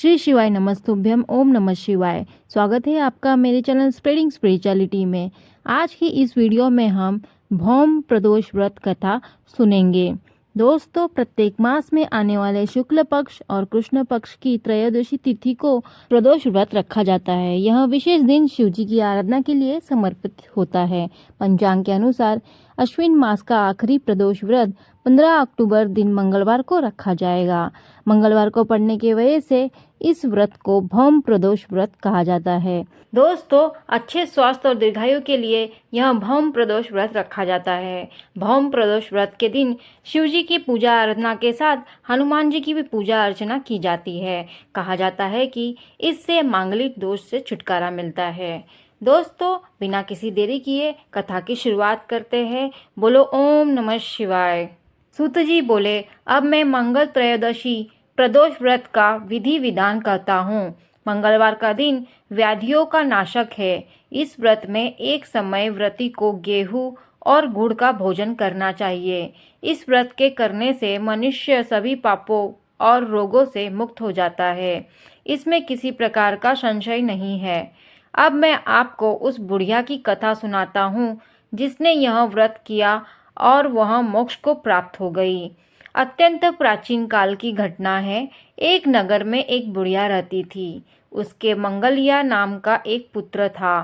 श्री शिवाय नमस्तुभ्यम ओम नमः शिवाय। स्वागत है आपका मेरे चैनल स्प्रेडिंग स्पिरिचुअलिटी में। आज की इस वीडियो में हम भौम प्रदोष व्रत कथा सुनेंगे। दोस्तों, प्रत्येक मास में आने वाले शुक्ल पक्ष और कृष्ण पक्ष की त्रयोदशी तिथि को प्रदोष व्रत रखा जाता है। यह विशेष दिन शिव जी की आराधना के लिए समर्पित होता है। पंचांग के अनुसार अश्विन मास का आखिरी प्रदोष व्रत 15 अक्टूबर दिन मंगलवार को रखा जाएगा। मंगलवार को पड़ने की वजह से इस व्रत को भौम प्रदोष व्रत कहा जाता है। दोस्तों, अच्छे स्वास्थ्य और दीर्घायु के लिए यह भौम प्रदोष व्रत रखा जाता है। भौम प्रदोष व्रत के दिन शिव जी की पूजा आराधना के साथ हनुमान जी की भी पूजा अर्चना की जाती है। कहा जाता है कि इससे मांगलिक दोष से छुटकारा मिलता है। दोस्तों, बिना किसी देरी किए कथा की शुरुआत करते हैं। बोलो ओम नमः शिवाय। सूत जी बोले, अब मैं मंगल त्रयोदशी प्रदोष व्रत का विधि विधान करता हूँ। मंगलवार का दिन व्याधियों का नाशक है। इस व्रत में एक समय व्रती को गेहूं और गुड़ का भोजन करना चाहिए। इस व्रत के करने से मनुष्य सभी पापों और रोगों से मुक्त हो जाता है। इसमें किसी प्रकार का संशय नहीं है। अब मैं आपको उस बुढ़िया की कथा सुनाता हूँ जिसने यह व्रत किया और वह मोक्ष को प्राप्त हो गई। अत्यंत प्राचीन काल की घटना है। एक नगर में एक बुढ़िया रहती थी। उसके मंगलिया नाम का एक पुत्र था।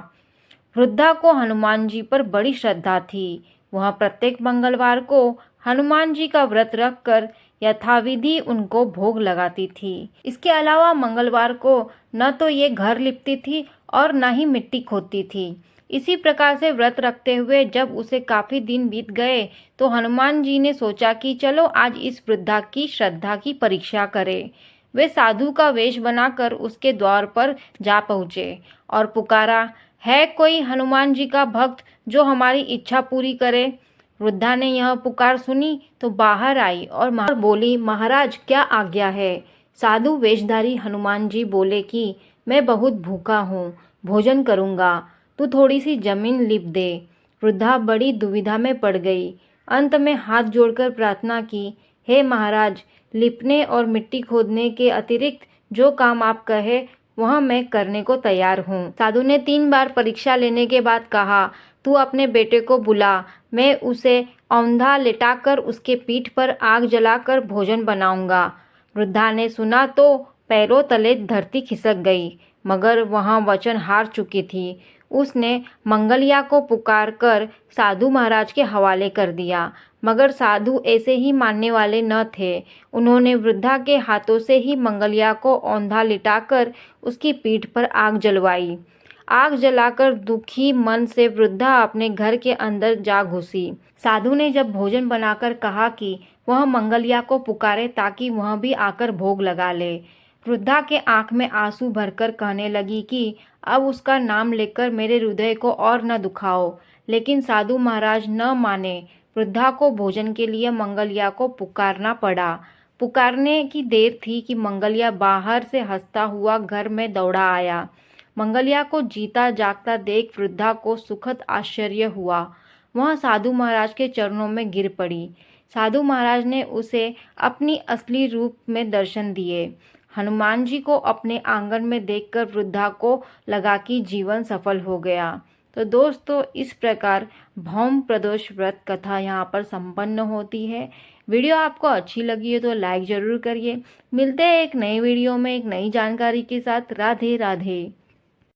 वृद्धा को हनुमान जी पर बड़ी श्रद्धा थी। वह प्रत्येक मंगलवार को हनुमान जी का व्रत रखकर यथाविधि उनको भोग लगाती थी। इसके अलावा मंगलवार को न तो ये घर लिपती थी और न ही मिट्टी खोदती थी। इसी प्रकार से व्रत रखते हुए जब उसे काफी दिन बीत गए तो हनुमान जी ने सोचा कि चलो आज इस वृद्धा की श्रद्धा की परीक्षा करें। वे साधु का वेश बनाकर उसके द्वार पर जा पहुँचे और पुकारा, है कोई हनुमान जी का भक्त जो हमारी इच्छा पूरी करे। वृद्धा ने यह पुकार सुनी तो बाहर आई और बोली, महाराज क्या आज्ञा है। साधु वेशधारी हनुमान जी बोले कि मैं बहुत भूखा हूँ, भोजन करूँगा, तू थोड़ी सी जमीन लिप दे। वृद्धा बड़ी दुविधा में पड़ गई। अंत में हाथ जोड़कर प्रार्थना की, हे महाराज, लिपने और मिट्टी खोदने के अतिरिक्त जो काम आप कहे वह मैं करने को तैयार हूँ। साधु ने 3 बार परीक्षा लेने के बाद कहा, तू अपने बेटे को बुला, मैं उसे औंधा लिटाकर उसके पीठ पर आग जलाकर भोजन बनाऊंगा। वृद्धा ने सुना तो पैरों तले धरती खिसक गई, मगर वहाँ वचन हार चुकी थी। उसने मंगलिया को पुकार कर साधु महाराज के हवाले कर दिया, मगर साधु ऐसे ही मानने वाले न थे। उन्होंने वृद्धा के हाथों से ही मंगलिया को औंधा लिटाकर उसकी पीठ पर आग जलवाई। आग जलाकर दुखी मन से वृद्धा अपने घर के अंदर जा घुसी। साधु ने जब भोजन बनाकर कहा कि वह मंगलिया को पुकारे ताकि वह भी आकर भोग लगा ले। वृद्धा के आंख में आंसू भरकर कहने लगी कि अब उसका नाम लेकर मेरे हृदय को और न दुखाओ। लेकिन साधु महाराज न माने। वृद्धा को भोजन के लिए मंगलिया को पुकारना पड़ा। पुकारने की देर थी कि मंगलिया बाहर से हंसता हुआ घर में दौड़ा आया। मंगलिया को जीता जागता देख वृद्धा को सुखद आश्चर्य हुआ। वह साधु महाराज के चरणों में गिर पड़ी। साधु महाराज ने उसे अपनी असली रूप में दर्शन दिए। हनुमान जी को अपने आंगन में देखकर वृद्धा को लगा कि जीवन सफल हो गया। तो दोस्तों, इस प्रकार भौम प्रदोष व्रत कथा यहाँ पर संपन्न होती है। वीडियो आपको अच्छी लगी है तो लाइक जरूर करिए। मिलते हैं एक नई वीडियो में एक नई जानकारी के साथ। राधे राधे।